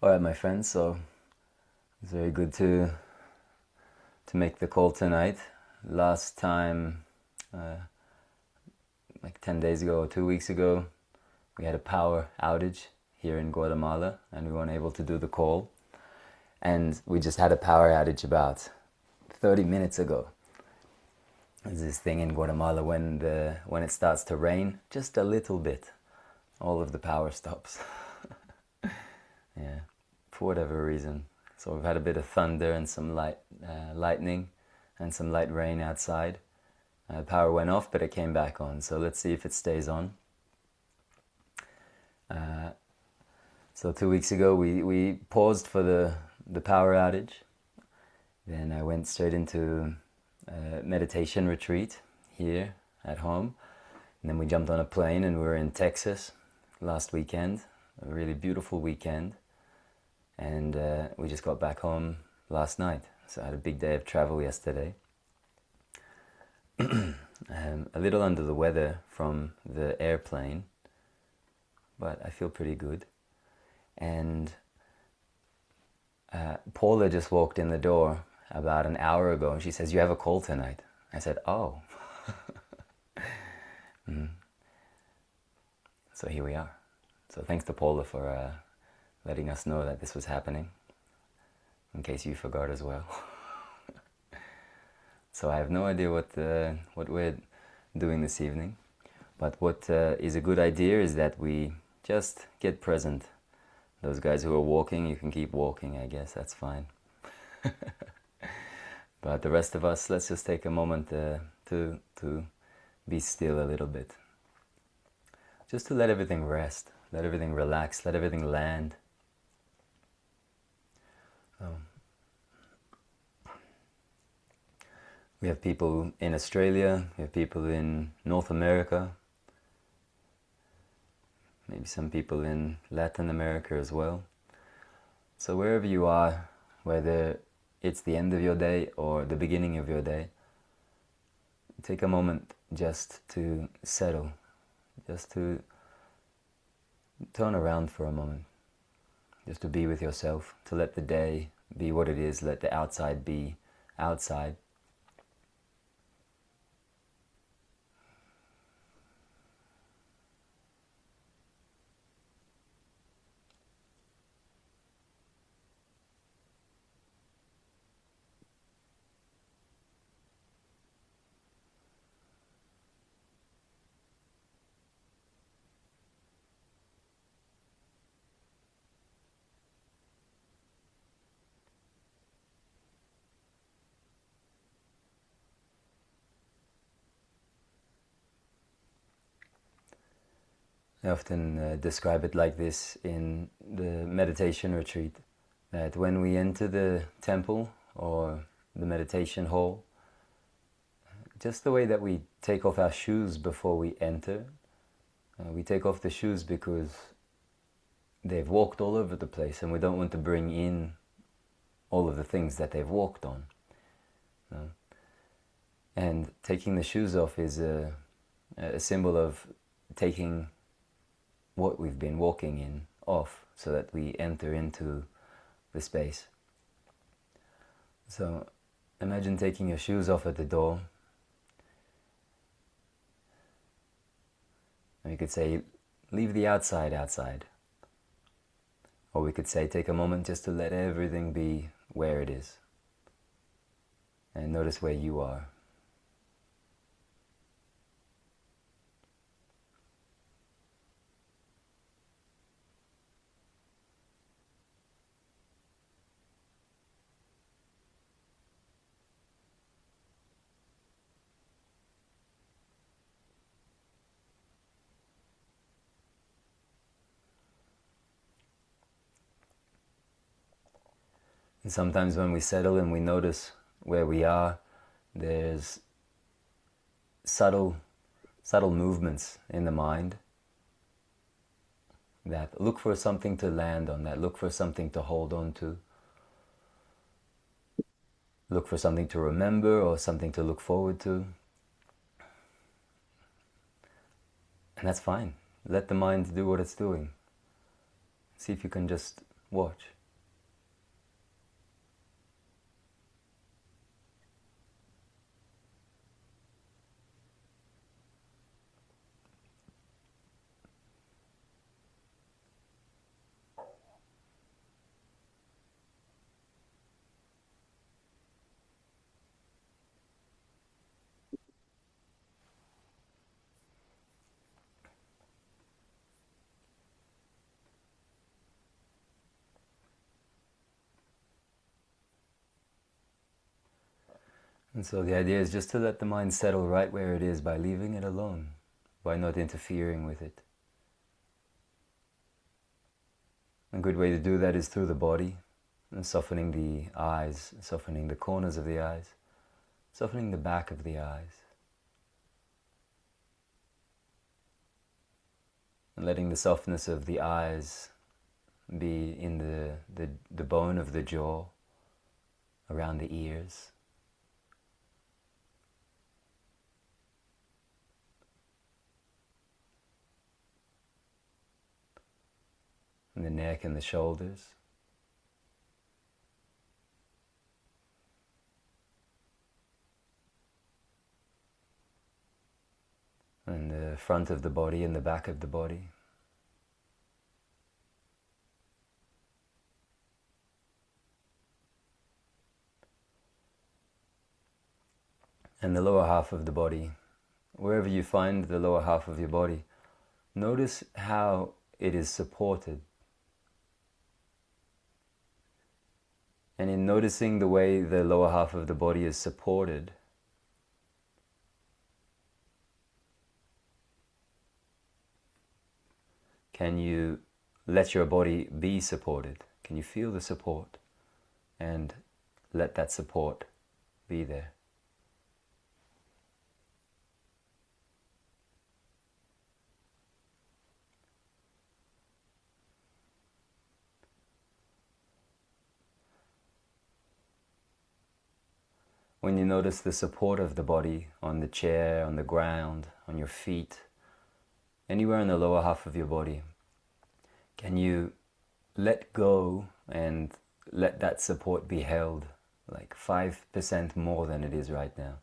All right, my friends. So it's very good to make the call tonight. Last time, like 10 days ago or 2 weeks ago, we had a power outage here in Guatemala, and we weren't able to do the call. And we just had a power outage about 30 minutes ago. There's this thing in Guatemala when it starts to rain, just a little bit, all of the power stops. Yeah, for whatever reason. So we've had a bit of thunder and some lightning and some light rain outside. Power went off, but it came back on. So let's see if it stays on. So 2 weeks ago we paused for the power outage. Then I went straight into a meditation retreat here at home. And then we jumped on a plane and we were in Texas last weekend. A really beautiful weekend. And we just got back home last night. So I had a big day of travel yesterday. A little under the weather from the airplane, but I feel pretty good. And Paula just walked in the door about an hour ago and she says, "You have a call tonight." I said, "Oh." So here we are. So thanks to Paula for letting us know that this was happening, in case you forgot as well. So I have no idea what we're doing this evening, but what is a good idea is that we just get present. Those guys who are walking, you can keep walking, I guess, that's fine. But the rest of us, let's just take a moment to be still a little bit. Just to let everything rest, let everything relax, let everything land. We have people in Australia, we have people in North America, maybe some people in Latin America as well. So wherever you are, whether it's the end of your day or the beginning of your day, take a moment just to settle, just to turn around for a moment, just to be with yourself, to let the day be what it is, let the outside be outside. I often describe it like this in the meditation retreat, that when we enter the temple or the meditation hall, just the way that we take off our shoes before we enter, we take off the shoes because they've walked all over the place and we don't want to bring in all of the things that they've walked on. And taking the shoes off is a symbol of taking what we've been walking in off so that we enter into the space. So imagine taking your shoes off at the door. And we could say, leave the outside outside. Or we could say, take a moment just to let everything be where it is. And notice where you are. And sometimes when we settle and we notice where we are, there's subtle movements in the mind that look for something to land on, that look for something to hold on to, look for something to remember or something to look forward to. And that's fine. Let the mind do what it's doing. See if you can just Watch. And so the idea is just to let the mind settle right where it is by leaving it alone, by not interfering with it. A good way to do that is through the body, and softening the eyes, softening the corners of the eyes, softening the back of the eyes, and letting the softness of the eyes be in the bone of the jaw, around the ears, and the neck and the shoulders, and the front of the body and the back of the body. And the lower half of the body. Wherever you find the lower half of your body, notice how it is supported. And in noticing the way the lower half of the body is supported, can you let your body be supported? Can you feel the support and let that support be there? When you notice the support of the body on the chair, on the ground, on your feet, anywhere in the lower half of your body, can you let go and let that support be held like 5% more than it is right now?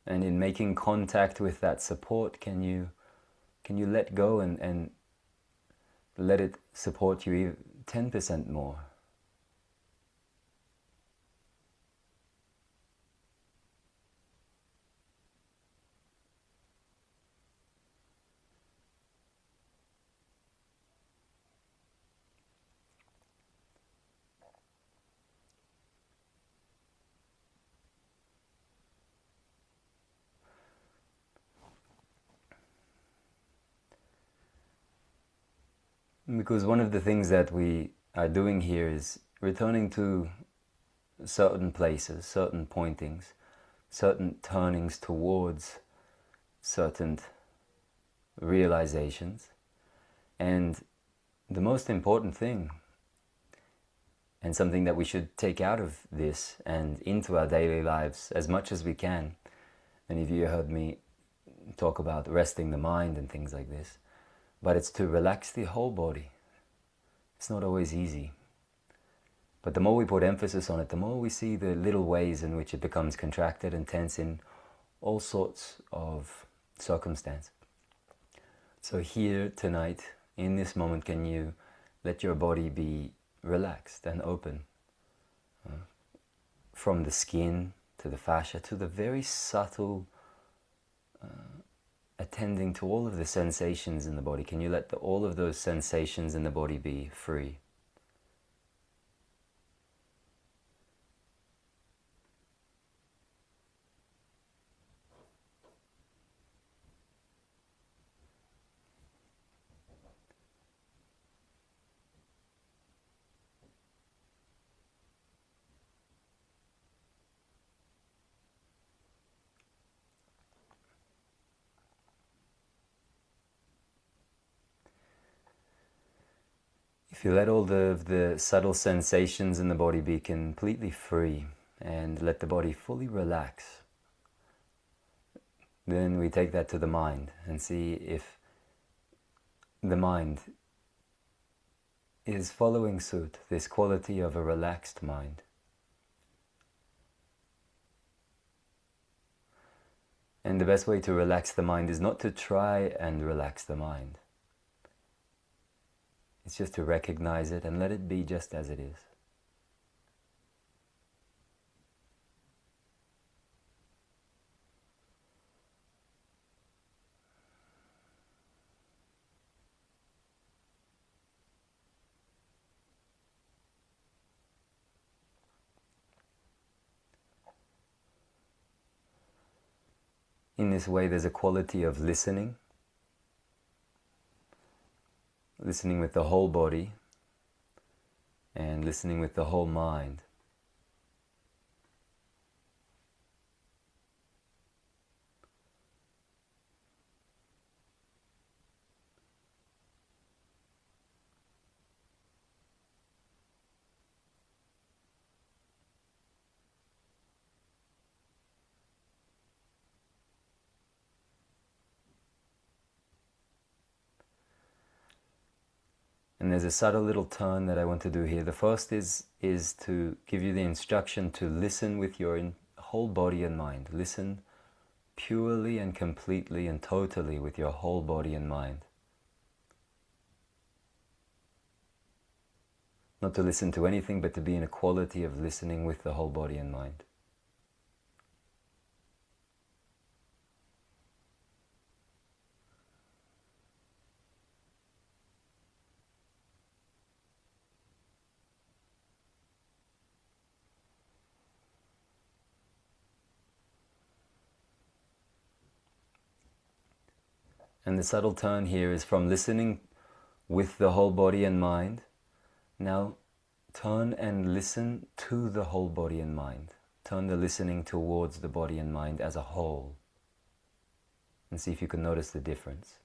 And in making contact with that support, can you let go and let it support you 10% more? Because one of the things that we are doing here is returning to certain places, certain pointings, certain turnings towards certain realizations. And the most important thing, and something that we should take out of this and into our daily lives as much as we can. Many of you heard me talk about resting the mind and things like this, but it's to relax the whole body. It's not always easy. But the more we put emphasis on it, the more we see the little ways in which it becomes contracted and tense in all sorts of circumstances. So here tonight, in this moment, can you let your body be relaxed and open? From the skin to the fascia to the very subtle attending to all of the sensations in the body. Can you let all of those sensations in the body be free? If you let all the subtle sensations in the body be completely free and let the body fully relax, then we take that to the mind and see if the mind is following suit, this quality of a relaxed mind. And the best way to relax the mind is not to try and relax the mind. It's just to recognize it and let it be just as it is. In this way, there's a quality of listening with the whole body and listening with the whole mind. And there's a subtle little turn that I want to do here. The first is to give you the instruction to listen with your whole body and mind. Listen purely and completely and totally with your whole body and mind. Not to listen to anything, but to be in a quality of listening with the whole body and mind. And the subtle turn here is from listening with the whole body and mind. Now turn and listen to the whole body and mind. Turn the listening towards the body and mind as a whole. And see if you can notice the difference.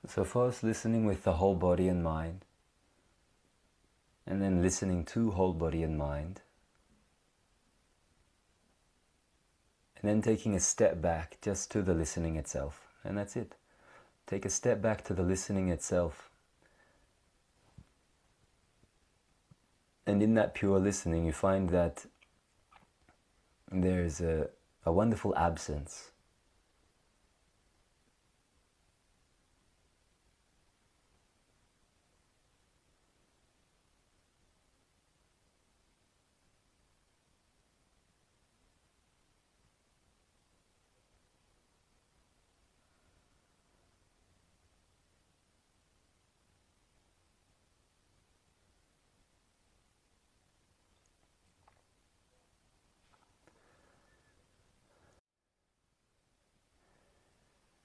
So first listening with the whole body and mind, and then listening to whole body and mind, and then taking a step back just to the listening itself, and that's it. Take a step back to the listening itself. And in that pure listening, you find that there's a wonderful absence.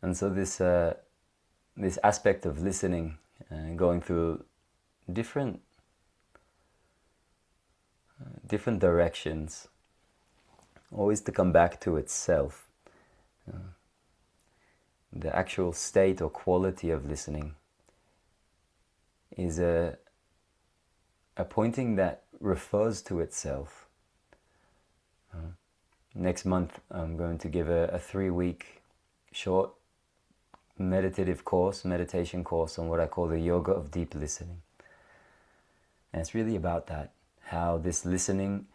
And so this aspect of listening, going through different directions, always to come back to itself. The actual state or quality of listening is a pointing that refers to itself. Next month I'm going to give a 3-week short meditative course, meditation course on what I call the yoga of deep listening. And it's really about that, how this listening,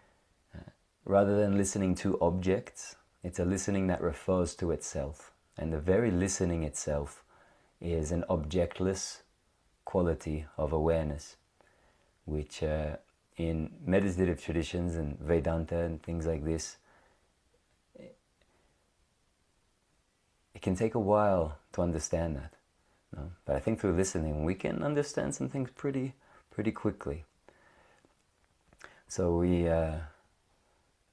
rather than listening to objects, it's a listening that refers to itself. And the very listening itself is an objectless quality of awareness, which in meditative traditions and Vedanta and things like this, it can take a while to understand that. No? But I think through listening we can understand some things pretty quickly. So we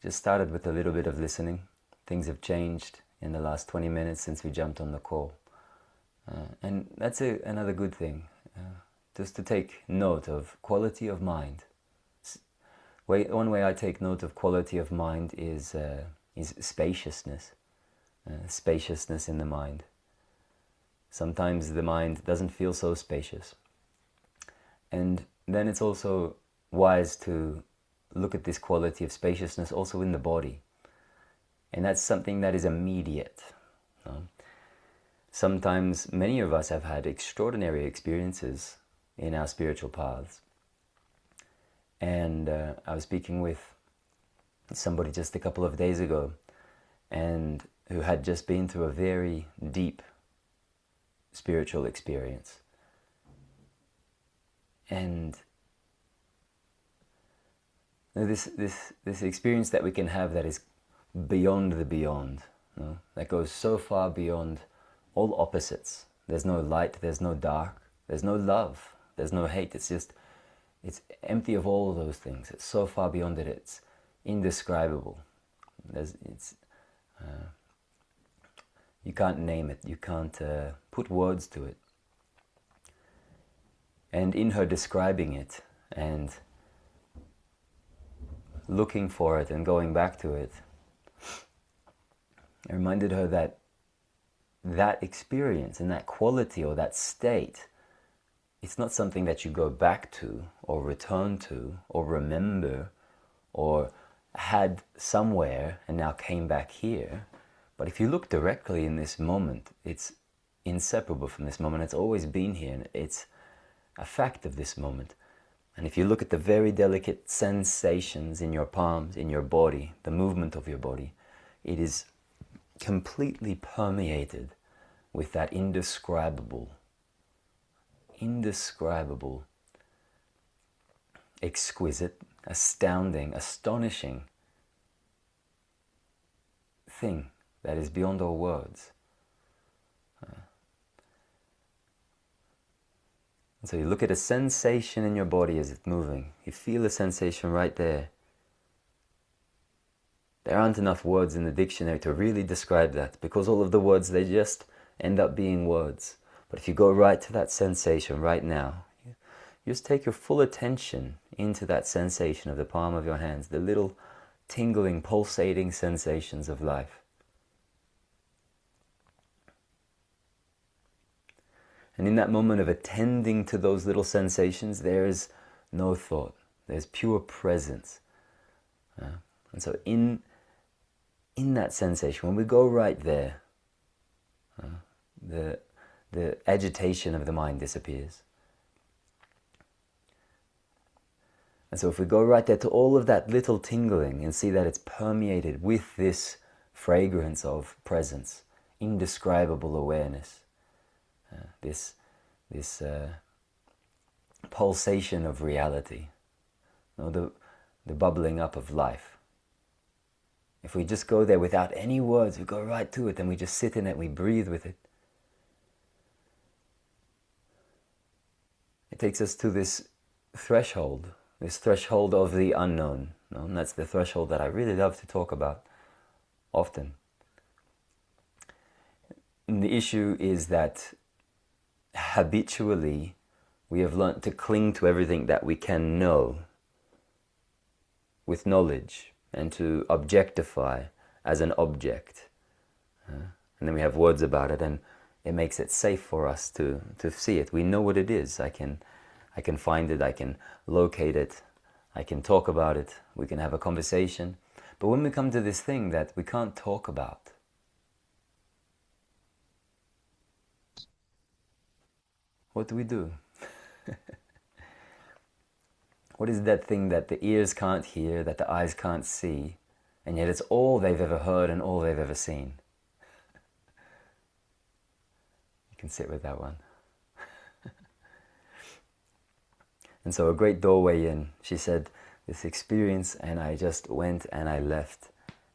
just started with a little bit of listening. Things have changed in the last 20 minutes since we jumped on the call. And that's another good thing, just to take note of quality of mind. One way I take note of quality of mind is spaciousness. Spaciousness in the mind. Sometimes the mind doesn't feel so spacious. And then it's also wise to look at this quality of spaciousness also in the body. And that's something that is immediate. Sometimes many of us have had extraordinary experiences in our spiritual paths. And I was speaking with somebody just a couple of days ago, and who had just been through a very deep spiritual experience. And this experience that we can have that is beyond the beyond, that goes so far beyond all opposites. There's no light, there's no dark, there's no love, there's no hate. It's empty of all those things. It's so far beyond it, it's indescribable. You can't name it, you can't put words to it. And in her describing it and looking for it and going back to it, I reminded her that that experience and that quality or that state, it's not something that you go back to or return to or remember or had somewhere and now came back here. But if you look directly in this moment, it's inseparable from this moment. It's always been here, and it's a fact of this moment. And if you look at the very delicate sensations in your palms, in your body, the movement of your body, it is completely permeated with that indescribable, exquisite, astounding, astonishing thing that is beyond all words. And so you look at a sensation in your body as it's moving. You feel a sensation right there. There aren't enough words in the dictionary to really describe that, because all of the words, they just end up being words. But if you go right to that sensation right now, you just take your full attention into that sensation of the palm of your hands, the little tingling, pulsating sensations of life. And in that moment of attending to those little sensations, there is no thought. There's pure presence. And so in that sensation, when we go right there, the agitation of the mind disappears. And so if we go right there to all of that little tingling and see that it's permeated with this fragrance of presence, indescribable awareness, this pulsation of reality, the bubbling up of life. If we just go there without any words, we go right to it and we just sit in it, we breathe with it. It takes us to this threshold of the unknown. And that's the threshold that I really love to talk about often. And the issue is that habitually we have learnt to cling to everything that we can know with knowledge and to objectify as an object. And then we have words about it, and it makes it safe for us to see it. We know what it is. I can find it, I can locate it, I can talk about it, we can have a conversation. But when we come to this thing that we can't talk about, what do we do? What is that thing that the ears can't hear, that the eyes can't see, and yet it's all they've ever heard and all they've ever seen? You can sit with that one. And so a great doorway in, she said, this experience, and I just went and I left.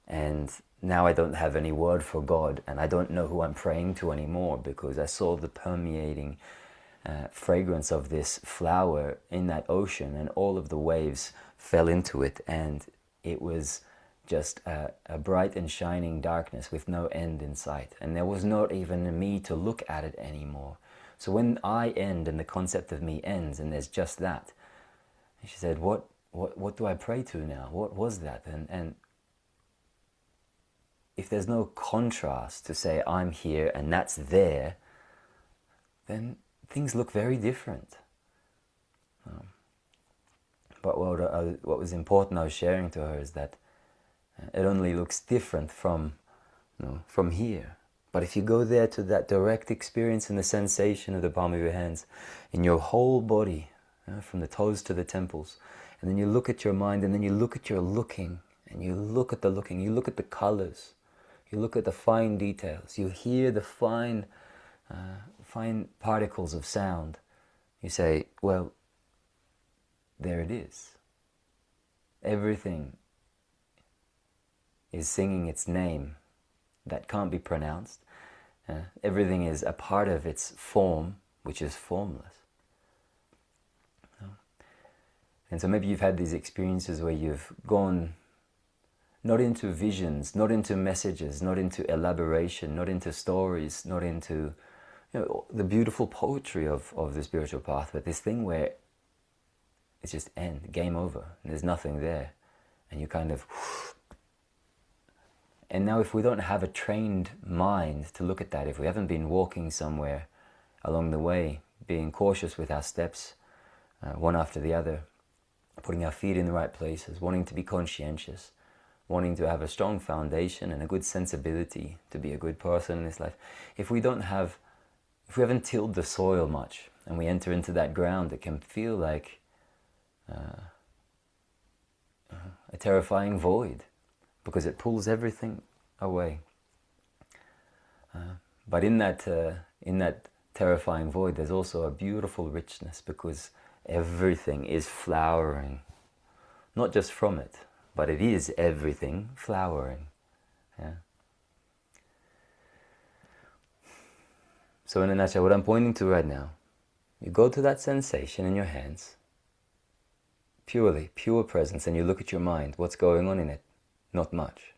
And now I don't have any word for God, and I don't know who I'm praying to anymore, because I saw the permeating fragrance of this flower in that ocean, and all of the waves fell into it, and it was just a bright and shining darkness with no end in sight. And there was not even me to look at it anymore. So when I end and the concept of me ends and there's just that, and she said, what do I pray to now? What was that? And if there's no contrast to say I'm here and that's there, then things look very different. But what was important I was sharing to her is that it only looks different from here. But if you go there to that direct experience and the sensation of the palm of your hands in your whole body, from the toes to the temples, and then you look at your mind, and then you look at your looking, and you look at the looking, you look at the colors, you look at the fine details, you hear the fine particles of sound, you say, well, there it is. Everything is singing its name that can't be pronounced. Everything is a part of its form, which is formless. And so maybe you've had these experiences where you've gone not into visions, not into messages, not into elaboration, not into stories, not into the beautiful poetry of the spiritual path, but this thing where it's just end, game over, and there's nothing there. And you kind of... And now if we don't have a trained mind to look at that, if we haven't been walking somewhere along the way, being cautious with our steps, one after the other, putting our feet in the right places, wanting to be conscientious, wanting to have a strong foundation and a good sensibility to be a good person in this life, if we haven't tilled the soil much and we enter into that ground, it can feel like a terrifying void, because it pulls everything away. But in that terrifying void, there's also a beautiful richness, because everything is flowering, not just from it, but it is everything flowering. Yeah. So in a nutshell, what I'm pointing to right now, you go to that sensation in your hands, pure presence, and you look at your mind. What's going on in it? Not much.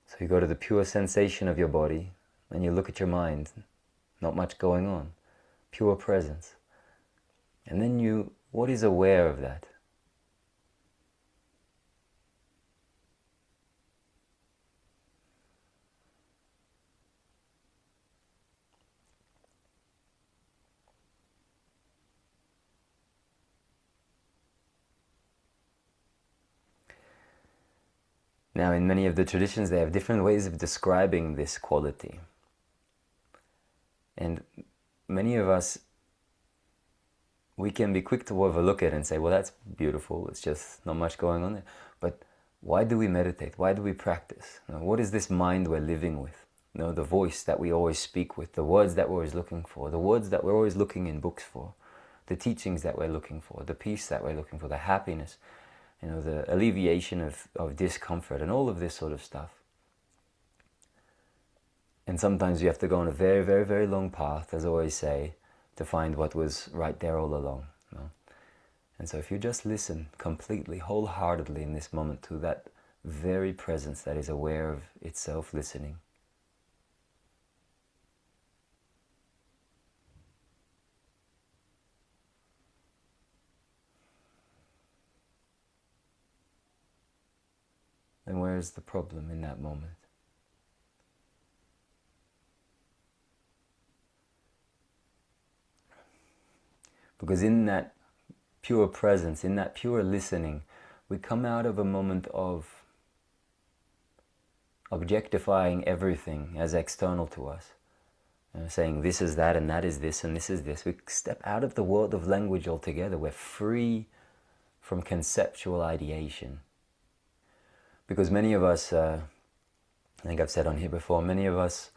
So you go to the pure sensation of your body, and you look at your mind. Not much going on. Pure presence. And then what is aware of that? Now, in many of the traditions, they have different ways of describing this quality. And many of us, we can be quick to overlook it and say, well, that's beautiful, it's just not much going on there. But why do we meditate? Why do we practice? What is this mind we're living with? The voice that we always speak with, the words that we're always looking for, the words that we're always looking in books for, the teachings that we're looking for, the peace that we're looking for, the happiness, the alleviation of discomfort and all of this sort of stuff. And sometimes you have to go on a very, very, very long path, as I always say, to find what was right there all along. And so if you just listen completely, wholeheartedly in this moment to that very presence that is aware of itself listening, then where is the problem in that moment? Because in that pure presence, in that pure listening, we come out of a moment of objectifying everything as external to us. Saying this is that and that is this and this is this. We step out of the world of language altogether. We're free from conceptual ideation. Because many of us, I think I've said on here before, many of us,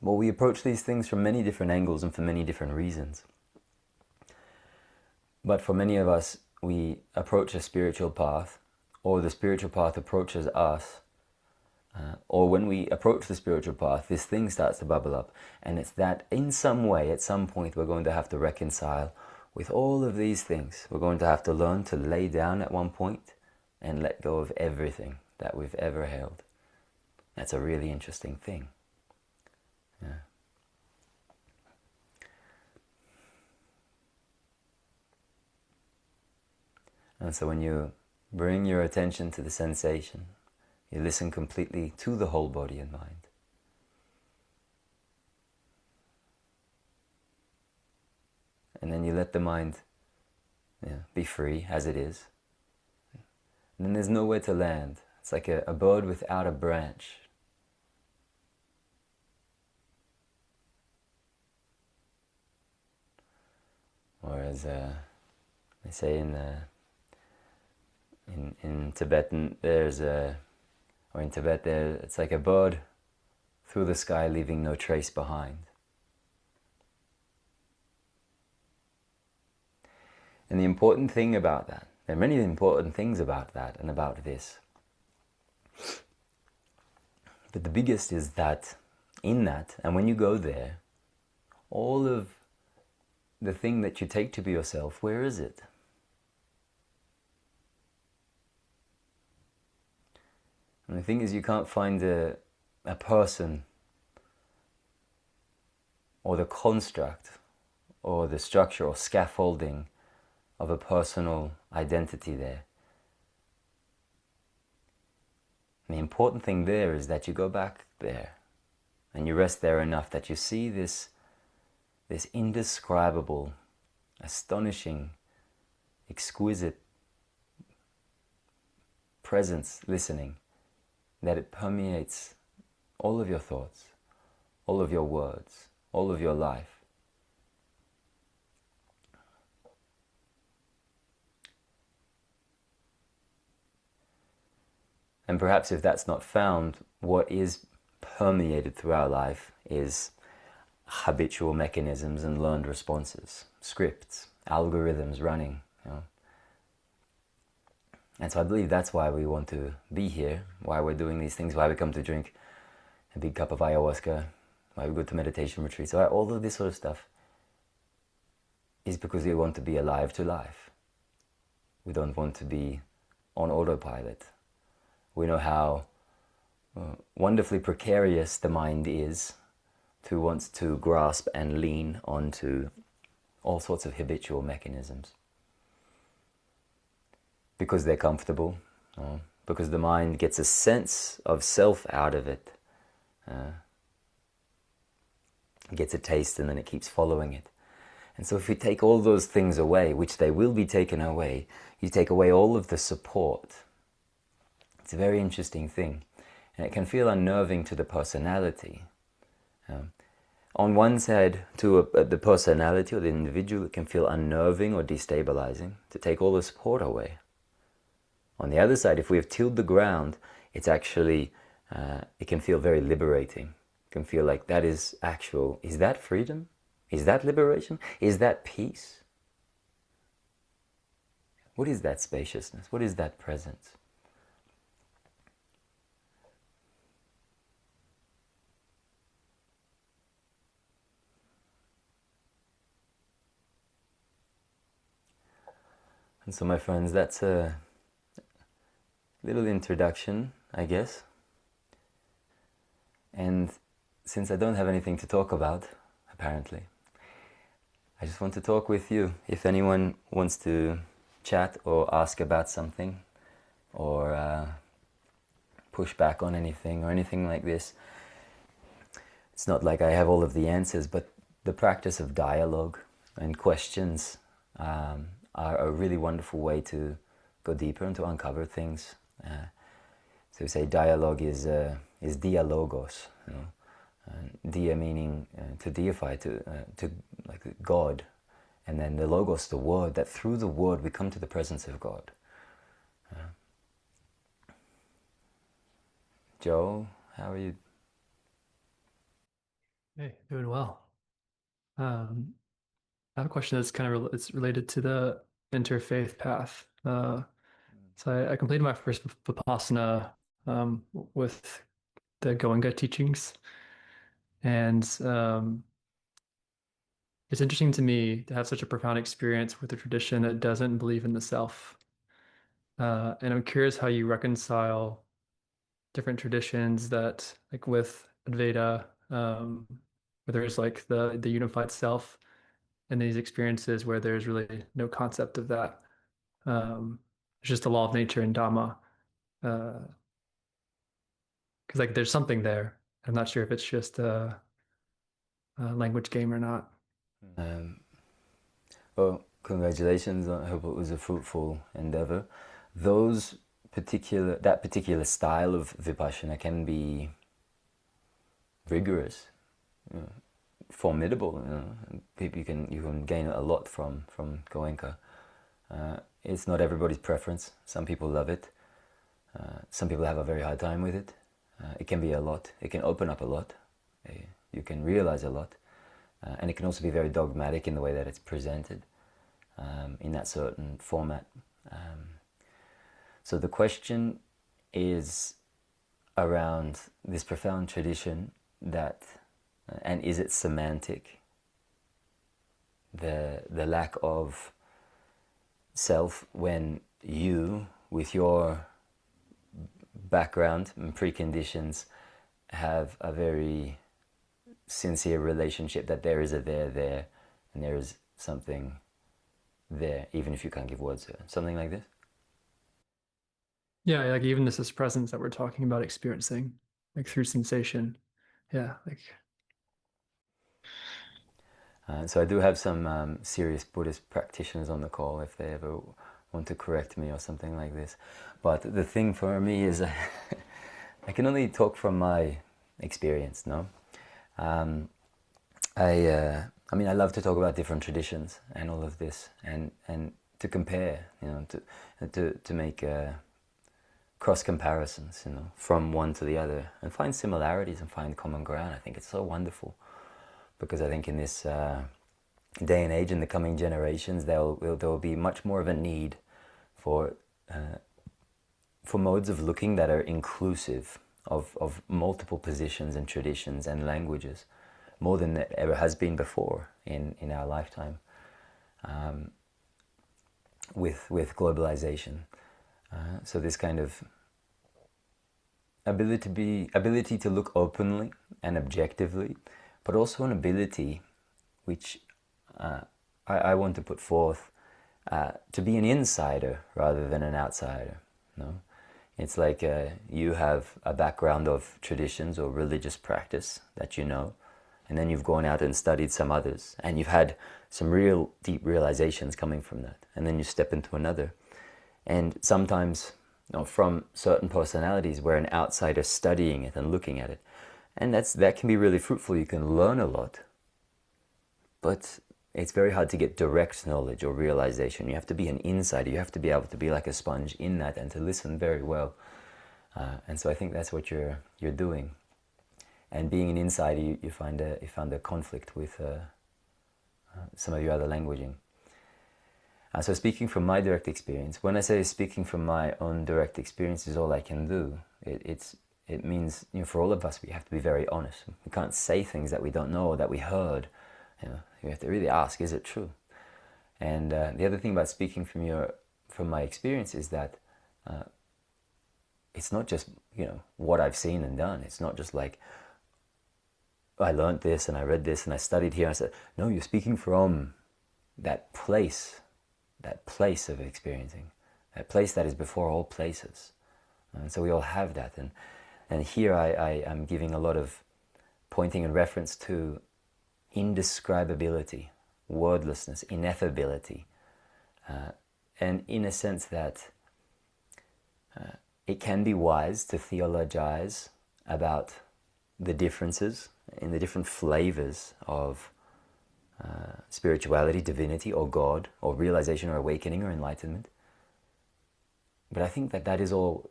well, we approach these things from many different angles and for many different reasons. But for many of us, we approach a spiritual path, or the spiritual path approaches us, or when we approach the spiritual path, this thing starts to bubble up. And it's that in some way, at some point, we're going to have to reconcile with all of these things. We're going to have to learn to lay down at one point and let go of everything that we've ever held. That's a really interesting thing. Yeah. And so when you bring your attention to the sensation, you listen completely to the whole body and mind. And then you let the mind be free as it is. And then there's nowhere to land. It's like a bird without a branch. Or as they say in Tibetan, it's like a bird through the sky leaving no trace behind. And the important thing about that, there are many important things about that and about this. But the biggest is that in that, and when you go there, all of the thing that you take to be yourself, where is it? And the thing is, you can't find a person or the construct or the structure or scaffolding of a personal identity there. And the important thing there is that you go back there and you rest there enough that you see this indescribable, astonishing, exquisite presence listening, that it permeates all of your thoughts, all of your words, all of your life. And perhaps if that's not found, what is permeated through our life is habitual mechanisms and learned responses, scripts, algorithms running. And so I believe that's why we want to be here, why we're doing these things, why we come to drink a big cup of ayahuasca, why we go to meditation retreats, why all of this sort of stuff is because we want to be alive to life. We don't want to be on autopilot. We know how wonderfully precarious the mind is to want to grasp and lean onto all sorts of habitual mechanisms. Because they're comfortable, because the mind gets a sense of self out of it, gets a taste and then it keeps following it. And so if you take all those things away, which they will be taken away, you take away all of the support. It's a very interesting thing, and it can feel unnerving to the personality. On one side, to the personality or the individual, it can feel unnerving or destabilizing to take all the support away. On the other side, if we have tilled the ground, it's actually, it can feel very liberating. It can feel like that is actual. Is that freedom? Is that liberation? Is that peace? What is that spaciousness? What is that presence? And so, my friends, that's a little introduction, I guess. And since I don't have anything to talk about, apparently, I just want to talk with you. If anyone wants to chat or ask about something, or push back on anything or anything like this, it's not like I have all of the answers, but the practice of dialogue and questions are a really wonderful way to go deeper and to uncover things. So we say dialogue is dialogos, you know, dia meaning to deify, to like God, and then the logos, the word. That through the word we come to the presence of God. Joe, how are you? Hey, doing well. Um, I have a question that's kind of it's related to the interfaith path. So I completed my first Vipassana with the Goenka teachings, and it's interesting to me to have such a profound experience with a tradition that doesn't believe in the self. And I'm curious how you reconcile different traditions that, like with Advaita, where there's like the unified self, and these experiences where there's really no concept of that. It's just the law of nature and Dhamma. Because like there's something there. I'm not sure if it's just a language game or not. Um, well, congratulations. I hope it was a fruitful endeavor. That particular style of vipassana can be rigorous, formidable. You know, and people you can gain a lot from Goenka. It's not everybody's preference. Some people love it. Some people have a very hard time with it. It can be a lot. It can open up a lot. You can realize a lot. And it can also be very dogmatic in the way that it's presented in that certain format. So the question is around this profound tradition that, and is it semantic? The lack of self when you, with your background and preconditions, have a very sincere relationship that there is a there, and there is something there, even if you can't give words to it. Something like this. Yeah, like even this presence that we're talking about experiencing, like through sensation. Yeah, like So I do have some serious Buddhist practitioners on the call if they ever want to correct me or something like this. But the thing for me is I can only talk from my experience, no? I mean, I love to talk about different traditions and all of this, and to compare, you know, to make cross comparisons, you know, from one to the other, and find similarities and find common ground. I think it's so wonderful, because I think in this day and age, in the coming generations, there will be much more of a need for modes of looking that are inclusive of multiple positions and traditions and languages, more than there ever has been before in our lifetime, with globalization. So this kind of ability to look openly and objectively, but also an ability which I want to put forth, to be an insider rather than an outsider. No, it's like you have a background of traditions or religious practice that you know, and then you've gone out and studied some others, and you've had some real deep realizations coming from that, and then you step into another, and sometimes, you know, from certain personalities, where an outsider studying it and looking at it, and that can be really fruitful. You can learn a lot, but it's very hard to get direct knowledge or realization. You have to be an insider. You have to be able to be like a sponge in that and to listen very well. And so I think that's what you're doing. And being an insider, you found a conflict with some of your other languaging. So speaking from my direct experience, when I say speaking from my own direct experience is all I can do, it means, you know, for all of us, we have to be very honest. We can't say things that we don't know or that we heard. You know, you have to really ask, is it true? And the other thing about speaking from my experience is that it's not just, you know, what I've seen and done. It's not just like I learned this and I read this and I studied here. I said, no, you're speaking from that place of experiencing, that place that is before all places. And so we all have that. And here I am giving a lot of pointing and reference to indescribability. wordlessness, ineffability, and in a sense that it can be wise to theologize about the differences in the different flavors of spirituality, divinity, or God, or realization, or awakening, or enlightenment. But I think that that is all,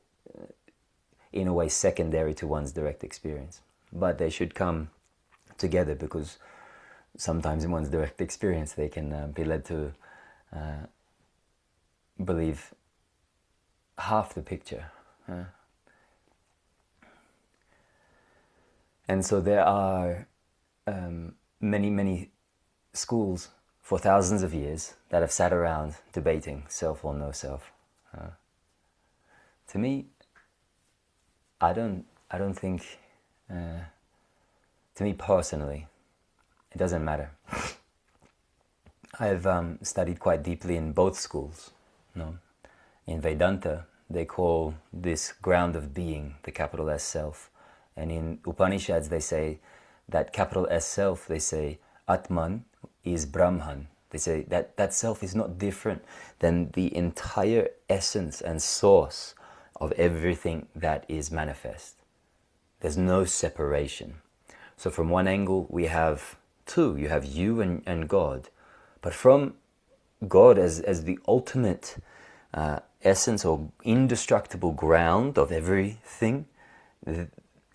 in a way, secondary to one's direct experience. But they should come together, because sometimes in one's direct experience they can be led to believe half the picture. And so there are many, many schools for thousands of years that have sat around debating self or no self. To me, I don't think, to me personally, it doesn't matter. I've studied quite deeply in both schools. In Vedanta, they call this ground of being the capital S self. And in Upanishads, they say that capital S self, they say Atman is Brahman. They say that that self is not different than the entire essence and source of everything that is manifest. There's no separation. So from one angle, we have two. You have you and God. But from God as the ultimate essence or indestructible ground of everything,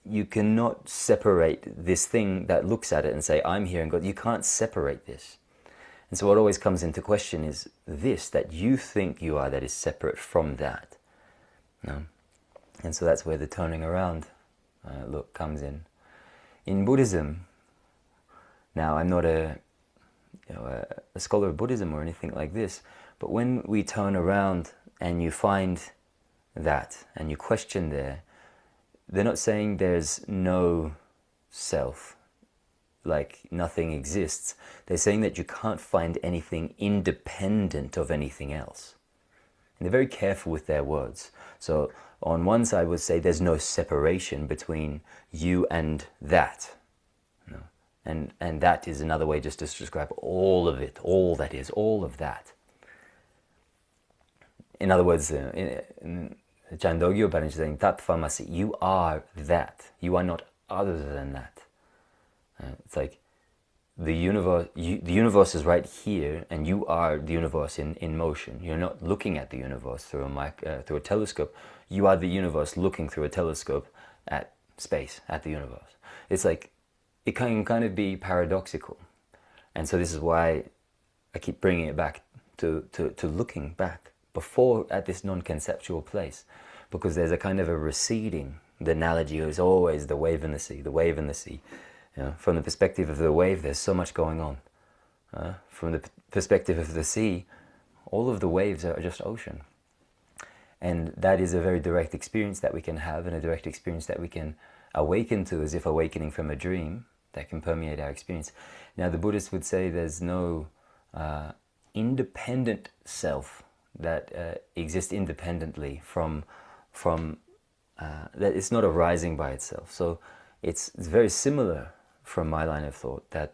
you cannot separate this thing that looks at it and say, I'm here and God. You can't separate this. And so what always comes into question is this, that you think you are, that is separate from that. And so that's where the turning around look comes in. In Buddhism, now I'm not a scholar of Buddhism or anything like this, but when we turn around and you find that and you question there, they're not saying there's no self, like nothing exists. They're saying that you can't find anything independent of anything else. And they're very careful with their words. So on one side would say there's no separation between you and that. And that is another way just to describe all of it, all that is, all of that. In other words, in Chandogya Upanishad is saying, Tattvamasi, you are that. You are not other than that. It's like the universe is right here, and you are the universe in motion. You're not looking at the universe through a telescope. You are the universe looking through a telescope at space, at the universe. It's like, it can kind of be paradoxical. And so this is why I keep bringing it back to looking back before at this non-conceptual place, because there's a kind of a receding. The analogy is always the wave in the sea, the wave in the sea. From the perspective of the wave, there's so much going on. From the perspective of the sea, all of the waves are just ocean. And that is a very direct experience that we can have, and a direct experience that we can awaken to, as if awakening from a dream, that can permeate our experience. Now, the Buddhists would say there's no independent self that exists independently from that it's not arising by itself. So it's very similar from my line of thought, that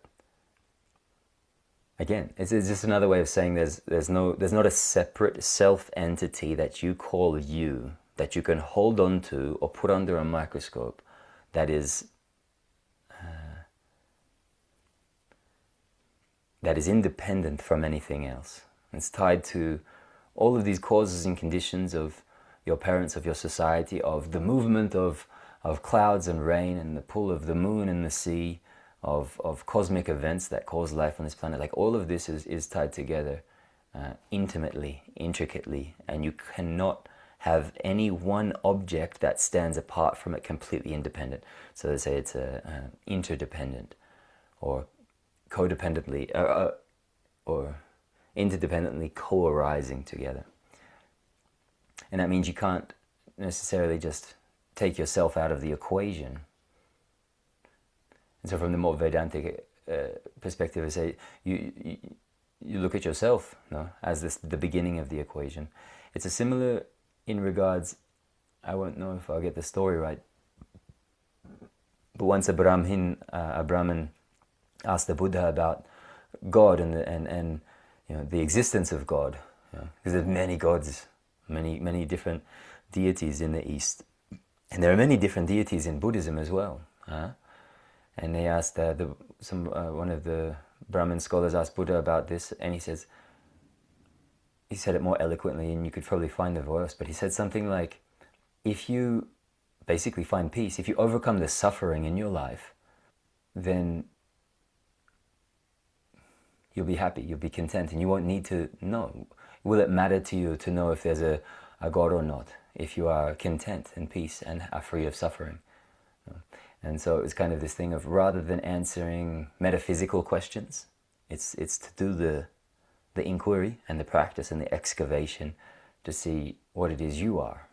again, it's just another way of saying there's not a separate self entity that you call you, that you can hold on to or put under a microscope, that is independent from anything else. It's tied to all of these causes and conditions of your parents, of your society, of the movement of clouds and rain, and the pull of the moon and the sea, of cosmic events that cause life on this planet. Like, all of this is tied together intimately, intricately, and you cannot have any one object that stands apart from it completely independent. So they say it's interdependent, or codependently, or interdependently co-arising together. And that means you can't necessarily just take yourself out of the equation. And so from the more Vedantic perspective, I say you look at yourself, as the beginning of the equation. It's a similar in regards, I won't know if I'll get the story right, but once a Brahmin asked the Buddha about God and the existence of God. Because there's many gods, many different deities in the East, and there are many different deities in Buddhism as well. And they asked one of the Brahmin scholars asked Buddha about this, and he said it more eloquently, and you could probably find the verse, but he said something like, if you basically find peace, if you overcome the suffering in your life, then you'll be happy, you'll be content, and you won't need to know. Will it matter to you to know if there's a God or not, if you are content and peace and are free of suffering? And so it's kind of this thing of, rather than answering metaphysical questions, it's to do the inquiry and the practice and the excavation to see what it is you are.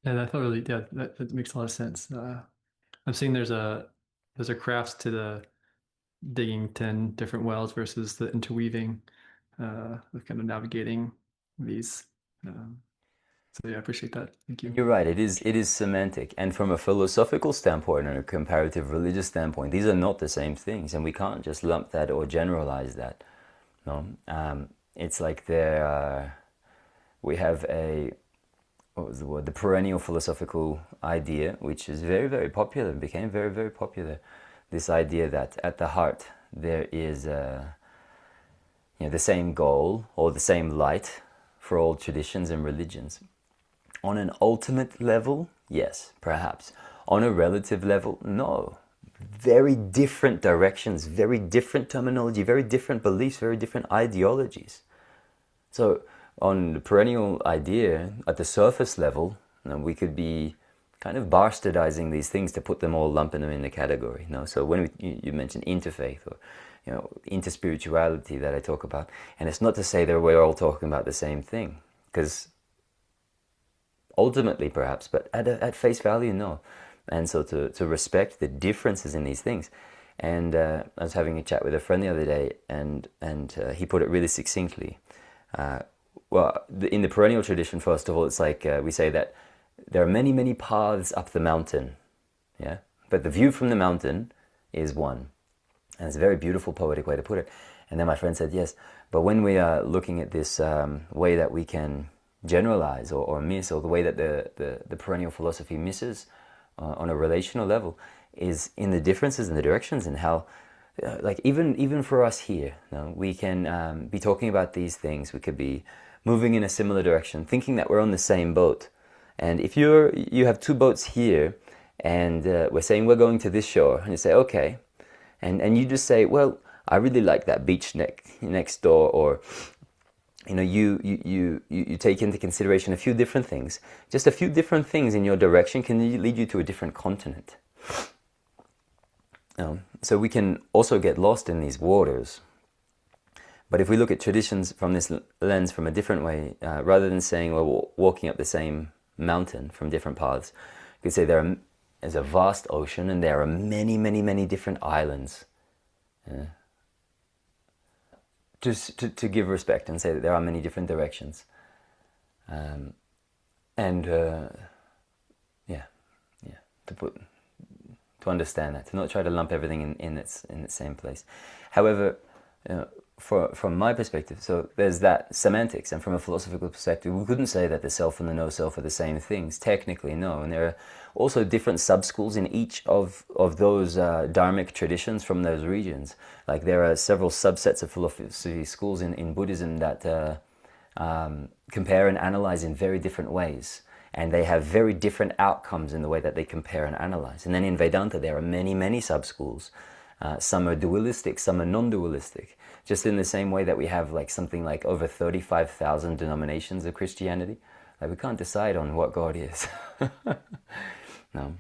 And I thought really, yeah, that makes a lot of sense. I'm seeing there's a crafts to the digging 10 different wells versus the interweaving, of kind of navigating these. So yeah, I appreciate that. Thank you. You're right, it is semantic. And from a philosophical standpoint and a comparative religious standpoint, these are not the same things. And we can't just lump that or generalize that. No, it's like we have what was the word? The perennial philosophical idea, which is very, very popular, became very, very popular. This idea that at the heart there is the same goal or the same light for all traditions and religions. On an ultimate level, yes, perhaps. On a relative level, no. Very different directions, very different terminology, very different beliefs, very different ideologies. So on the perennial idea, at the surface level, we could be kind of bastardizing these things to put them all, lumping them in the category. So when you mentioned interfaith or interspirituality that I talk about, and it's not to say that we're all talking about the same thing, because ultimately perhaps, but at face value, no. And so to respect the differences in these things. And I was having a chat with a friend the other day, and he put it really succinctly. In the perennial tradition, first of all, it's like we say that there are many, many paths up the mountain, yeah? But the view from the mountain is one. And it's a very beautiful, poetic way to put it. And then my friend said, yes, but when we are looking at this way that we can generalize or miss, or the way that the perennial philosophy misses on a relational level, is in the differences in the directions, and how, like even for us here, we can be talking about these things. We could be moving in a similar direction, thinking that we're on the same boat. And if you have two boats here, and we're saying we're going to this shore, and you say, okay, and you just say, well, I really like that beach next door, or you take into consideration a few different things. Just a few different things in your direction can lead you to a different continent. So we can also get lost in these waters. But if we look at traditions from this lens, from a different way, rather than saying we're walking up the same mountain from different paths, you could say there's a vast ocean, and there are many, many, many different islands. Just to give respect and say that there are many different directions. To understand that, to not try to lump everything in its same place. However, from my perspective, so there's that semantics, and from a philosophical perspective, we couldn't say that the self and the no-self are the same things. Technically, no. And there are also different sub-schools in each of those dharmic traditions from those regions. Like there are several subsets of philosophy schools in Buddhism that compare and analyze in very different ways. And they have very different outcomes in the way that they compare and analyze. And then in Vedanta, there are many, many sub-schools. Some are dualistic, some are non-dualistic. Just in the same way that we have like something like over 35,000 denominations of Christianity. Like we can't decide on what God is. No.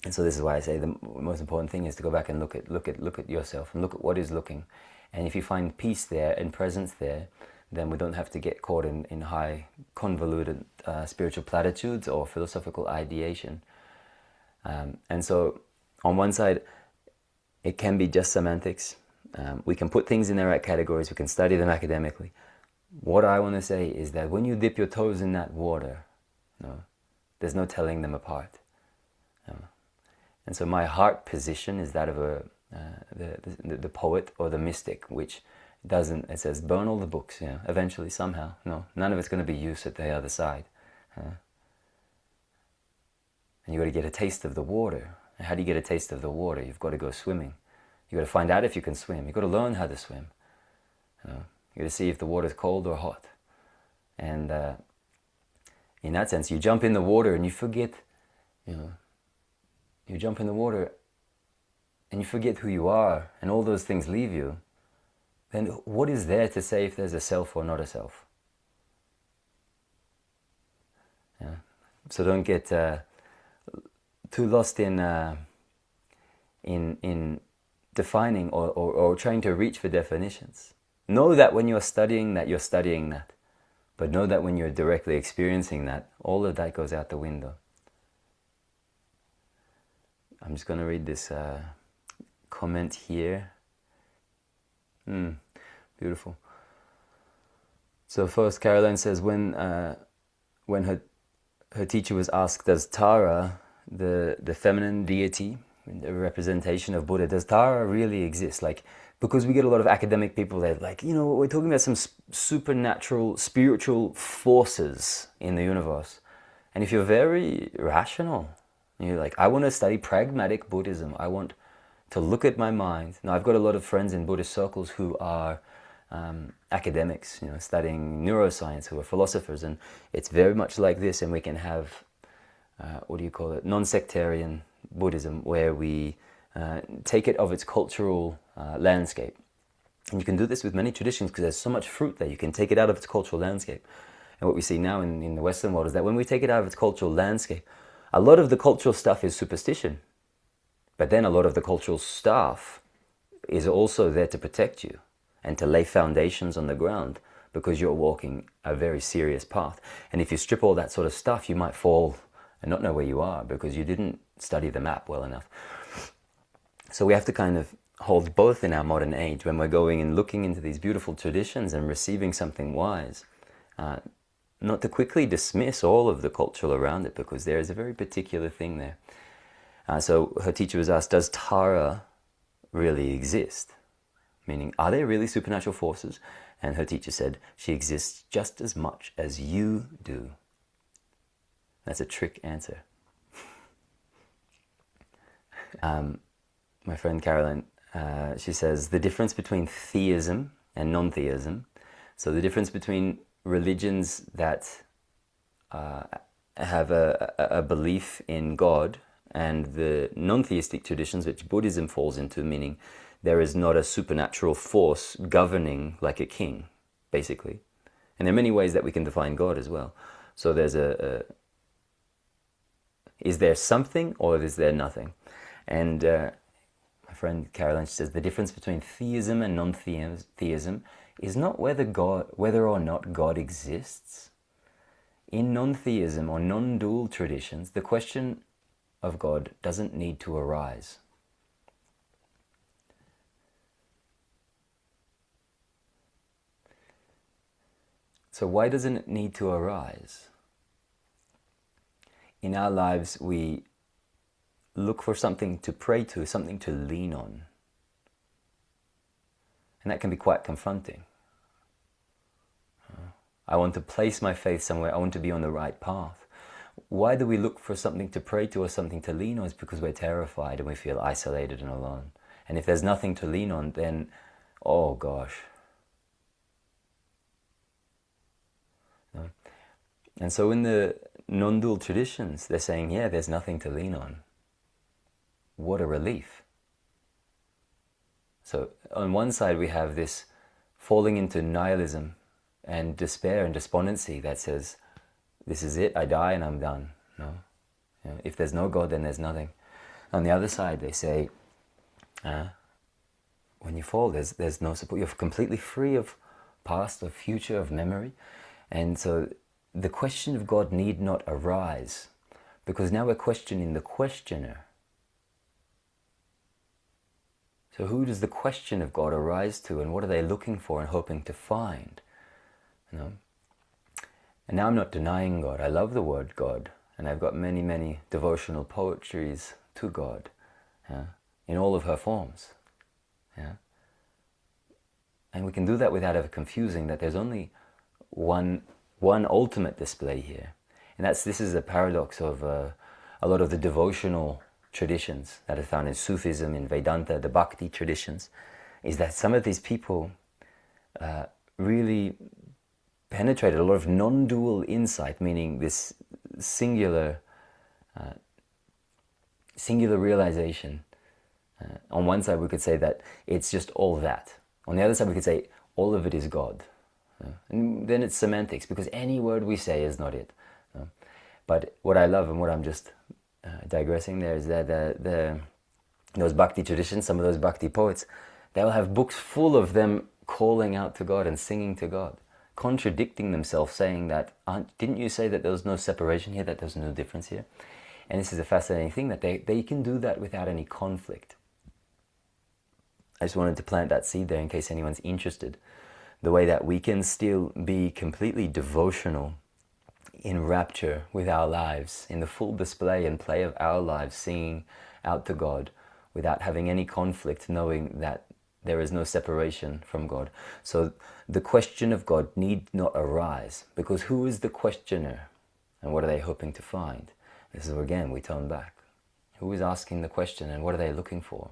And so this is why I say the most important thing is to go back and look at yourself, and look at what is looking. And if you find peace there and presence there, then we don't have to get caught in high, convoluted spiritual platitudes or philosophical ideation. And so on one side, it can be just semantics. We can put things in the right categories. We can study them academically. What I want to say is that when you dip your toes in that water, there's no telling them apart. And so my heart position is that of the poet or the mystic, which doesn't, it says, burn all the books, eventually, somehow. No, none of it's going to be used at the other side. And you got to get a taste of the water. And how do you get a taste of the water? You've got to go swimming. You got to find out if you can swim. You got to learn how to swim. You got to see if the water's cold or hot. And in that sense, you jump in the water and you forget, you jump in the water and you forget who you are, and all those things leave you. Then what is there to say if there's a self or not a self? So don't get too lost in defining or trying to reach for definitions. Know that when you're studying that, you're studying that. But know that when you're directly experiencing that, all of that goes out the window. I'm just going to read this comment here. Beautiful. So first, Caroline says, when her teacher was asked, does Tara, the feminine deity, the representation of Buddha, does Tara really exist? Like, because we get a lot of academic people that like, we're talking about some supernatural, spiritual forces in the universe. And if you're very rational, you're like, I want to study pragmatic Buddhism. I want to look at my mind. Now, I've got a lot of friends in Buddhist circles who are academics, studying neuroscience, who are philosophers, and it's very much like this. And we can have, non-sectarian Buddhism, where we take it of its cultural landscape. And you can do this with many traditions because there's so much fruit there. You can take it out of its cultural landscape. And what we see now in the Western world is that when we take it out of its cultural landscape, a lot of the cultural stuff is superstition. But then a lot of the cultural stuff is also there to protect you and to lay foundations on the ground, because you're walking a very serious path. And if you strip all that sort of stuff, you might fall and not know where you are because you didn't study the map well enough. So we have to kind of hold both in our modern age when we're going and looking into these beautiful traditions and receiving something wise. Not to quickly dismiss all of the cultural around it, because there is a very particular thing there. So her teacher was asked, does Tara really exist? Meaning, are there really supernatural forces? And her teacher said, she exists just as much as you do. That's a trick answer. My friend Caroline, she says, the difference between theism and non-theism, so the difference between religions that have a belief in God and the non-theistic traditions, which Buddhism falls into, meaning there is not a supernatural force governing like a king, basically. And there are many ways that we can define God as well. So there's is there something or is there nothing? And my friend Caroline, she says, the difference between theism and non-theism is not whether or not God exists. In non-theism or non-dual traditions, the question of God doesn't need to arise. So why doesn't it need to arise? In our lives, we look for something to pray to, something to lean on. And that can be quite confronting. I want to place my faith somewhere. I want to be on the right path. Why do we look for something to pray to or something to lean on? It's because we're terrified and we feel isolated and alone. And if there's nothing to lean on, then, oh gosh. No? And so in the non-dual traditions, they're saying, yeah, there's nothing to lean on. What a relief. So on one side, we have this falling into nihilism and despair and despondency that says, this is it, I die and I'm done. No? If there's no God, then there's nothing. On the other side, they say, when you fall, there's no support. You're completely free of past, of future, of memory. And so the question of God need not arise, because now we're questioning the questioner. So who does the question of God arise to, and what are they looking for and hoping to find? And now I'm not denying God. I love the word God, and I've got many, many devotional poetries to God in all of her forms. Yeah? And we can do that without ever confusing that there's only one ultimate display here. And this is the paradox of a lot of the devotional traditions that are found in Sufism, in Vedanta, the Bhakti traditions, is that some of these people really penetrated a lot of non-dual insight, meaning this singular realization. On one side we could say that it's just all that. On the other side we could say all of it is God. And then it's semantics, because any word we say is not it. But what I love, and what I'm just digressing there, is that those bhakti traditions, some of those bhakti poets, they'll have books full of them calling out to God and singing to God, contradicting themselves, saying that, didn't you say that there was no separation here, that there's no difference here? And this is a fascinating thing, that they can do that without any conflict. I just wanted to plant that seed there in case anyone's interested. The way that we can still be completely devotional, in rapture with our lives, in the full display and play of our lives, singing out to God without having any conflict, knowing that there is no separation from God. So the question of God need not arise, because who is the questioner and what are they hoping to find? This is where, again, we turn back. Who is asking the question and what are they looking for?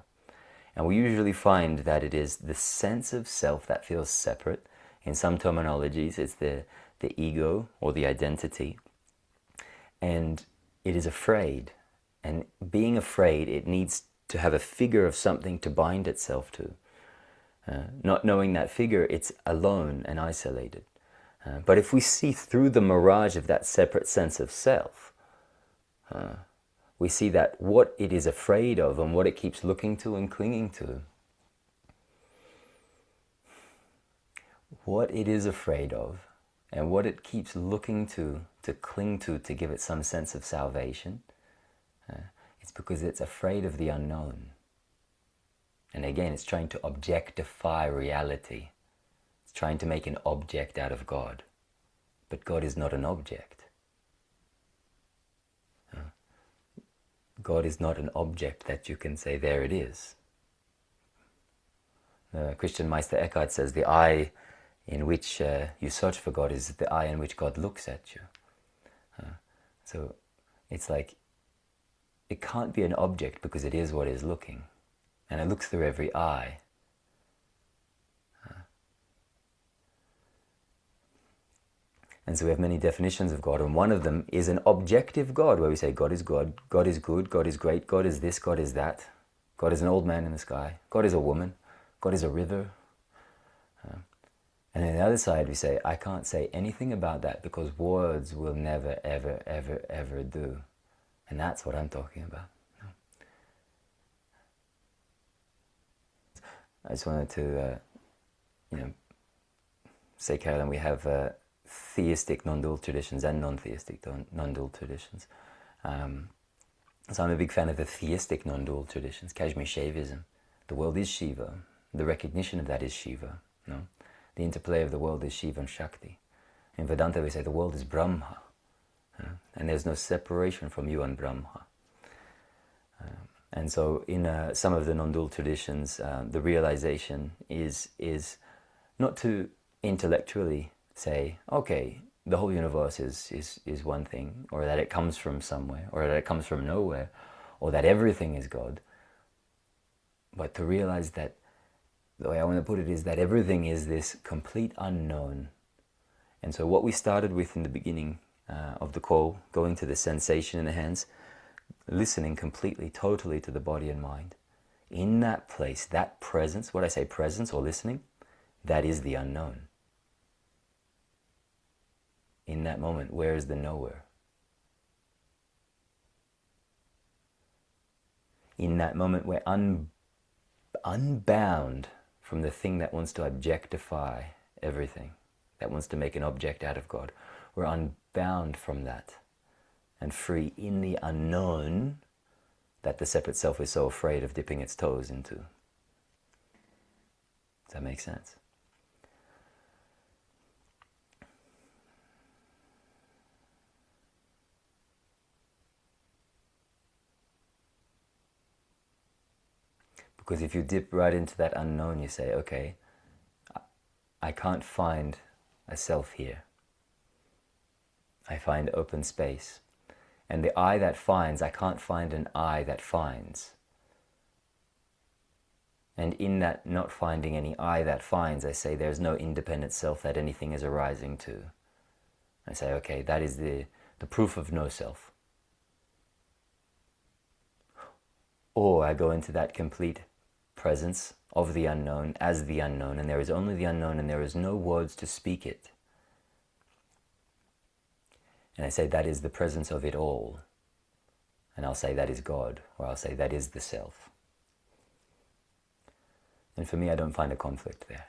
And we usually find that it is the sense of self that feels separate. In some terminologies, it's the ego or the identity. And it is afraid. And being afraid, it needs to have a figure of something to bind itself to. Not knowing that figure, it's alone and isolated. But if we see through the mirage of that separate sense of self, we see that what it is afraid of and what it keeps looking to and clinging to, what it is afraid of and what it keeps looking to cling to give it some sense of salvation, it's because it's afraid of the unknown. And again, it's trying to objectify reality. It's trying to make an object out of God. But God is not an object. God is not an object that you can say, there it is. Christian Meister Eckhart says the eye in which you search for God is the eye in which God looks at you. So it's like, it can't be an object because it is what is looking. And it looks through every eye. And so we have many definitions of God, and one of them is an objective God, where we say God is God, God is good, God is great, God is this, God is that. God is an old man in the sky, God is a woman, God is a river. And on the other side we say, I can't say anything about that because words will never, ever, ever, ever do. And that's what I'm talking about. I just wanted to, say, Carolyn, we have theistic non-dual traditions and non-theistic non-dual traditions. So I'm a big fan of the theistic non-dual traditions, Kashmir Shaivism. The world is Shiva. The recognition of that is Shiva. No? The interplay of the world is Shiva and Shakti. In Vedanta we say the world is Brahma. And there's no separation from you and Brahma. And so in some of the non-dual traditions, the realization is not to intellectually say, okay, the whole universe is one thing, or that it comes from somewhere, or that it comes from nowhere, or that everything is God, but to realize that the way I want to put it is that everything is this complete unknown. And so what we started with in the beginning of the call, going to the sensation in the hands, listening completely, totally to the body and mind, in that place, that presence, what I say presence or listening, that is the unknown. In that moment, where is the nowhere? In that moment, we're unbound from the thing that wants to objectify everything, that wants to make an object out of God. We're unbound from that and free in the unknown that the separate self is so afraid of dipping its toes into. Does that make sense? Because if you dip right into that unknown, you say, okay, I can't find a self here. I find open space. And the I that finds, I can't find an I that finds. And in that not finding any I that finds, I say there's no independent self that anything is arising to. I say, okay, that is the proof of no self. Or I go into that complete presence of the unknown as the unknown, and there is only the unknown and there is no words to speak it. And I say that is the presence of it all. And I'll say that is God, or I'll say that is the self. And for me, I don't find a conflict there.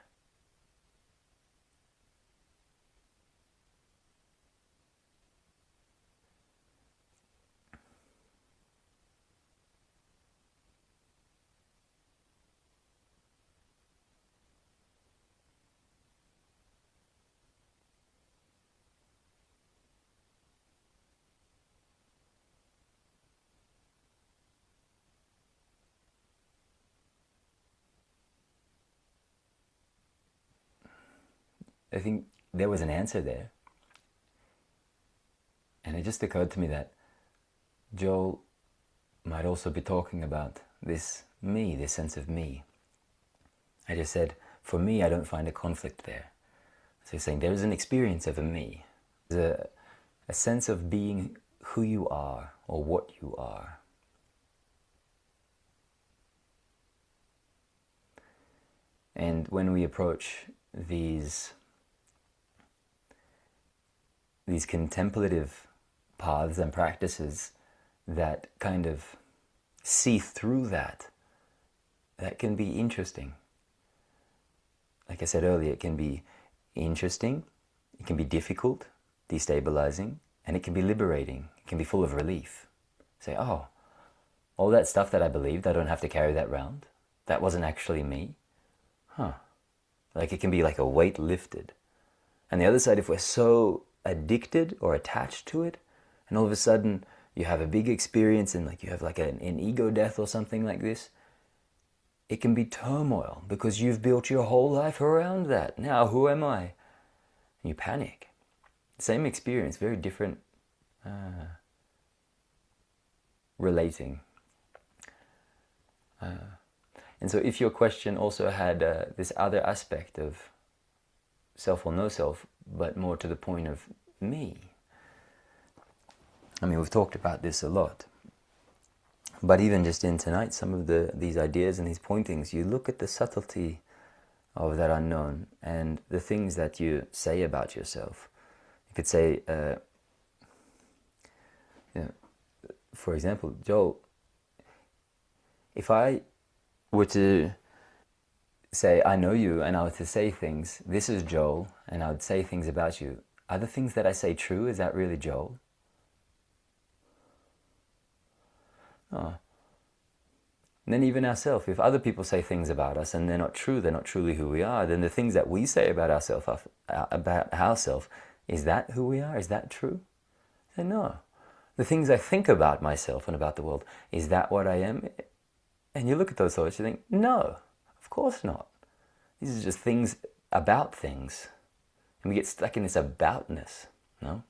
I think there was an answer there. And it just occurred to me that Joel might also be talking about this me, this sense of me. I just said, for me, I don't find a conflict there. So he's saying there is an experience of a me. There's a sense of being who you are or what you are. And when we approach these contemplative paths and practices that kind of see through that can be interesting. Like I said earlier, it can be interesting, it can be difficult, destabilizing, and it can be liberating. It can be full of relief. Say, oh, all that stuff that I believed, I don't have to carry that around. That wasn't actually me. Huh. Like it can be like a weight lifted. And the other side, if we're so addicted or attached to it, and all of a sudden you have a big experience and like you have like an ego death or something like this, it can be turmoil because you've built your whole life around that. Now, who am I? And you panic. Same experience, very different relating. And so if your question also had this other aspect of self or no self, but more to the point of me. I mean, we've talked about this a lot. But even just in tonight, some of these ideas and these pointings, you look at the subtlety of that unknown and the things that you say about yourself. You could say, for example, Joel, if I were to say, I know you, and I were to say things, this is Joel, and I would say things about you, are the things that I say true? Is that really Joel? Oh. And then even ourselves, if other people say things about us and they're not true, they're not truly who we are, then the things that we say about ourselves, is that who we are? Is that true? I say, no. The things I think about myself and about the world, is that what I am? And you look at those thoughts, you think, no, of course not. These are just things about things. And we get stuck in this aboutness, no?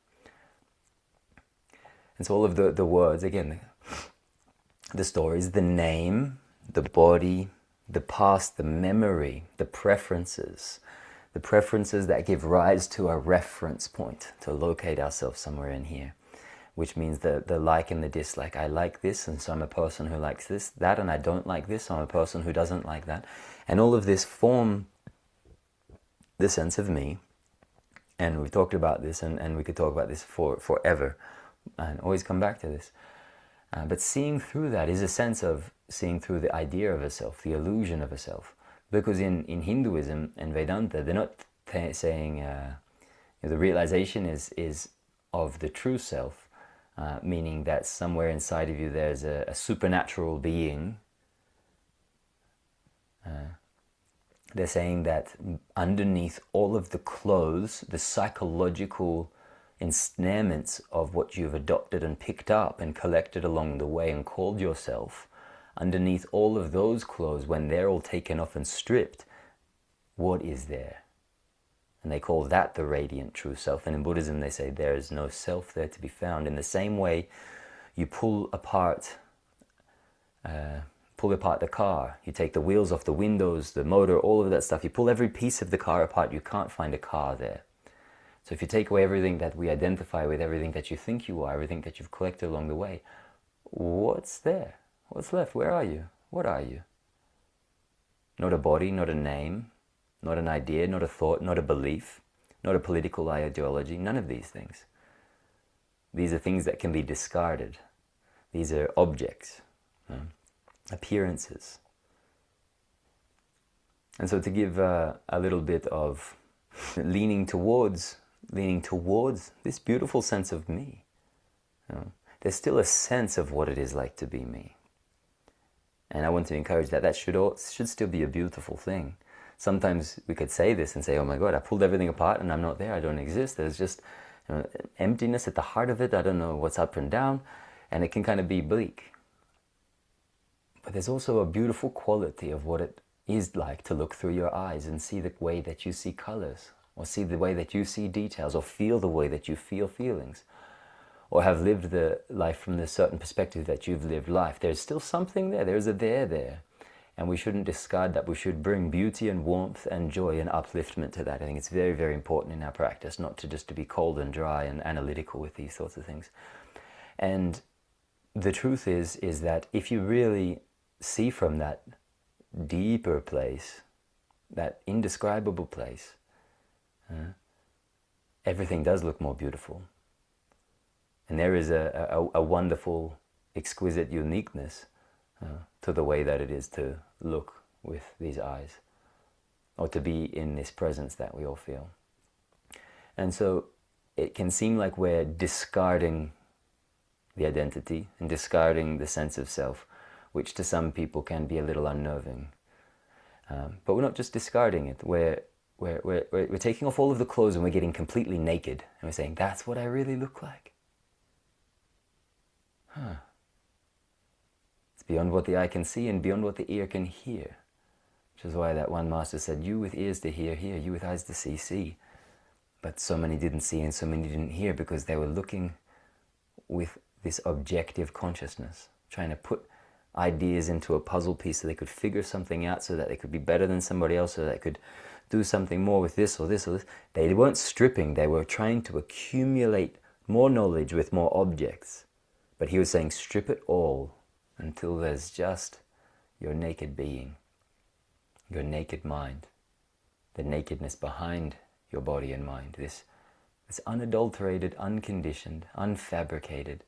And so all of the words, again, the stories, the name, the body, the past, the memory, the preferences that give rise to a reference point to locate ourselves somewhere in here, which means the like and the dislike. I like this, and so I'm a person who likes that, and I don't like this, so I'm a person who doesn't like that. And all of this form the sense of me, and we've talked about this, and we could talk about this forever, and always come back to this. But seeing through that is a sense of seeing through the idea of a self, the illusion of a self. Because in Hinduism and Vedanta, they're not saying the realization is of the true self, meaning that somewhere inside of you there's a supernatural being. They're saying that underneath all of the clothes, the psychological ensnarements of what you've adopted and picked up and collected along the way and called yourself, underneath all of those clothes, when they're all taken off and stripped, what is there? And they call that the radiant true self. And in Buddhism, they say there is no self there to be found. In the same way, you pull apart the car, you take the wheels off the windows, the motor, all of that stuff, you pull every piece of the car apart, you can't find a car there. So if you take away everything that we identify with, everything that you think you are, everything that you've collected along the way, what's there? What's left? Where are you? What are you? Not a body, not a name, not an idea, not a thought, not a belief, not a political ideology, none of these things. These are things that can be discarded. These are objects, appearances. And so to give a little bit of leaning towards this beautiful sense of me, there's still a sense of what it is like to be me. And I want to encourage that should still be a beautiful thing. Sometimes we could say this and say, oh my God, I pulled everything apart and I'm not there, I don't exist. There's just emptiness at the heart of it. I don't know what's up and down. And it can kind of be bleak. But there's also a beautiful quality of what it is like to look through your eyes and see the way that you see colors, or see the way that you see details, or feel the way that you feel feelings, or have lived the life from the certain perspective that you've lived life. There's still something there. There's a there. And we shouldn't discard that. We should bring beauty and warmth and joy and upliftment to that. I think it's very, very important in our practice, not to be cold and dry and analytical with these sorts of things. And the truth is that if you really see from that deeper place, that indescribable place, everything does look more beautiful. And there is a wonderful, exquisite uniqueness to the way that it is to look with these eyes, or to be in this presence that we all feel. And so it can seem like we're discarding the identity and discarding the sense of self, which to some people can be a little unnerving. But we're not just discarding it. We're taking off all of the clothes and we're getting completely naked. And we're saying, that's what I really look like. It's beyond what the eye can see and beyond what the ear can hear. Which is why that one master said, you with ears to hear, hear. You with eyes to see, see. But so many didn't see and so many didn't hear because they were looking with this objective consciousness, trying to put ideas into a puzzle piece so they could figure something out, so that they could be better than somebody else, so they could do something more with this or this or this. They weren't stripping, they were trying to accumulate more knowledge with more objects. But he was saying, strip it all until there's just your naked being, your naked mind, the nakedness behind your body and mind, this unadulterated, unconditioned, unfabricated,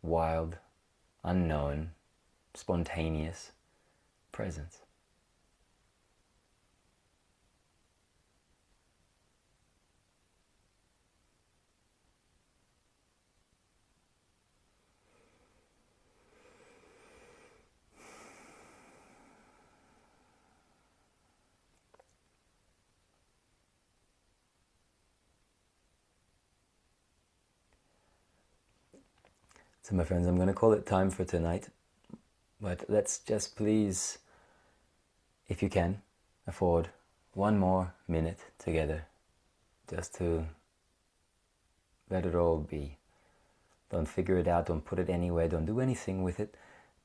wild, unknown, spontaneous presence. So my friends, I'm going to call it time for tonight, but let's just please, if you can, afford one more minute together, just to let it all be. Don't figure it out, don't put it anywhere, don't do anything with it.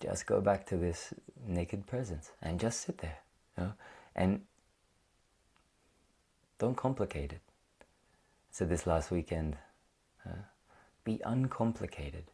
Just go back to this naked presence and just sit there, and don't complicate it. I said this last weekend, be uncomplicated.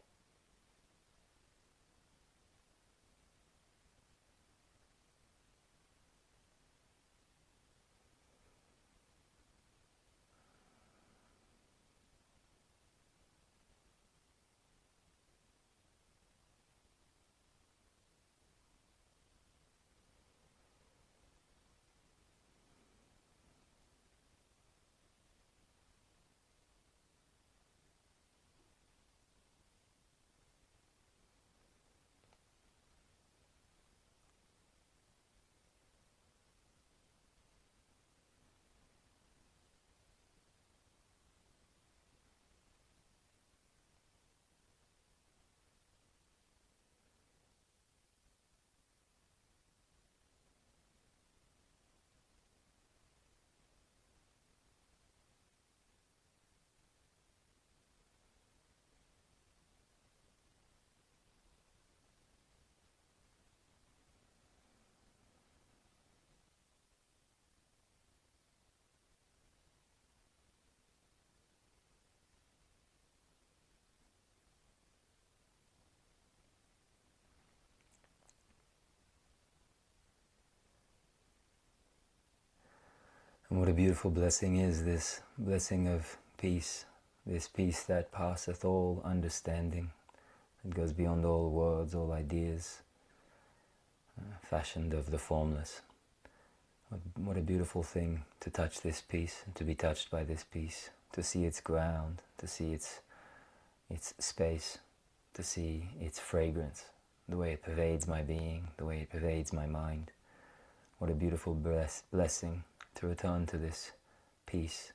And what a beautiful blessing is this blessing of peace, this peace that passeth all understanding, that goes beyond all words, all ideas, fashioned of the formless. What a beautiful thing to touch this peace, and to be touched by this peace, to see its ground, to see its space, to see its fragrance, the way it pervades my being, the way it pervades my mind. What a beautiful blessing to return to this peace,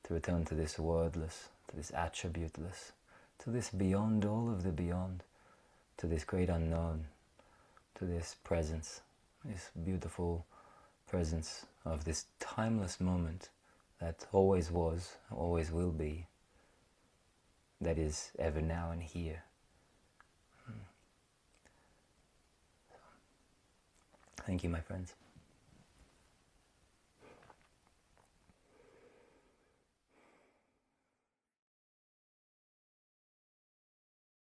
to return to this wordless, to this attributeless, to this beyond all of the beyond, to this great unknown, to this presence, this beautiful presence of this timeless moment that always was, always will be, that is ever now and here. Thank you, my friends.